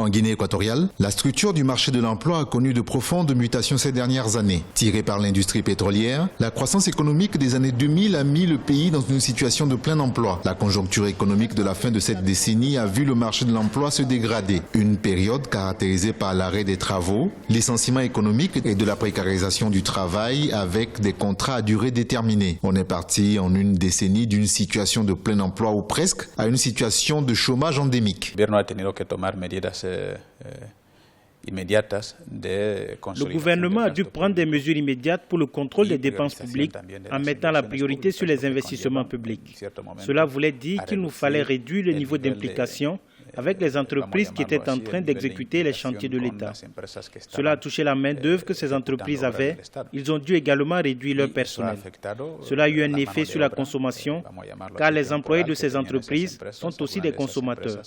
En Guinée équatoriale, la structure du marché de l'emploi a connu de profondes mutations ces dernières années. Tirée par l'industrie pétrolière, la croissance économique des années 2000 a mis le pays dans une situation de plein emploi. La conjoncture économique de la fin de cette décennie a vu le marché de l'emploi se dégrader. Une période caractérisée par l'arrêt des travaux, licenciement économique et de la précarisation du travail avec des contrats à durée déterminée. On est parti en une décennie d'une situation de plein emploi ou presque à une situation de chômage endémique. Le gouvernement a dû prendre des mesures immédiates pour le contrôle des dépenses publiques en mettant la priorité sur les investissements publics. Cela voulait dire qu'il nous fallait réduire le niveau d'implication avec les entreprises qui étaient en train d'exécuter les chantiers de l'État. Cela a touché la main-d'œuvre que ces entreprises avaient. Ils ont dû également réduire leur personnel. Cela a eu un effet sur la consommation, car les employés de ces entreprises sont aussi des consommateurs.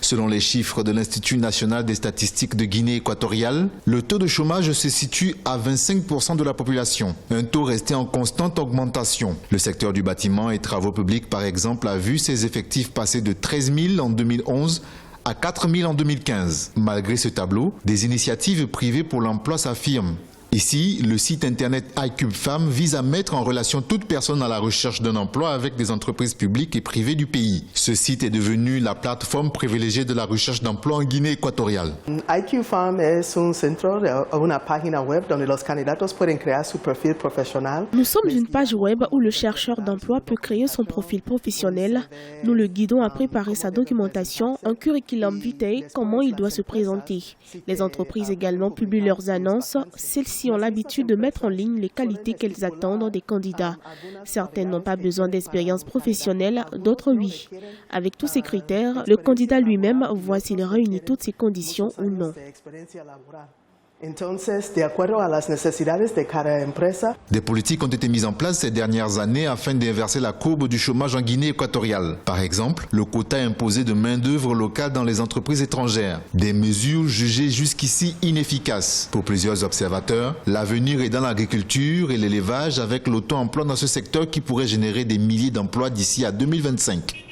Selon les chiffres de l'Institut national des statistiques de Guinée équatoriale, le taux de chômage se situe à 25% de la population, un taux resté en constante augmentation. Le secteur du bâtiment et travaux publics, par exemple, a vu ses effectifs passer de 13 000 en 2011 à 4 000 en 2015. Malgré ce tableau, des initiatives privées pour l'emploi s'affirment. Ici, le site internet iCube Femmes vise à mettre en relation toute personne à la recherche d'un emploi avec des entreprises publiques et privées du pays. Ce site est devenu la plateforme privilégiée de la recherche d'emploi en Guinée équatoriale. iCube Femmes es un centro o una página web donde los candidatos pueden crear su perfil profesional. Nous sommes une page web où le chercheur d'emploi peut créer son profil professionnel. Nous le guidons à préparer sa documentation, un curriculum vitae, comment il doit se présenter. Les entreprises également publient leurs annonces. Celles-ci ont l'habitude de mettre en ligne les qualités qu'elles attendent des candidats. Certaines n'ont pas besoin d'expérience professionnelle, d'autres oui. Avec tous ces critères, le candidat lui-même voit s'il réunit toutes ces conditions ou non. Des politiques ont été mises en place ces dernières années afin d'inverser la courbe du chômage en Guinée équatoriale. Par exemple, le quota imposé de main-d'œuvre locale dans les entreprises étrangères. Des mesures jugées jusqu'ici inefficaces. Pour plusieurs observateurs, l'avenir est dans l'agriculture et l'élevage avec l'auto-emploi dans ce secteur qui pourrait générer des milliers d'emplois d'ici à 2025.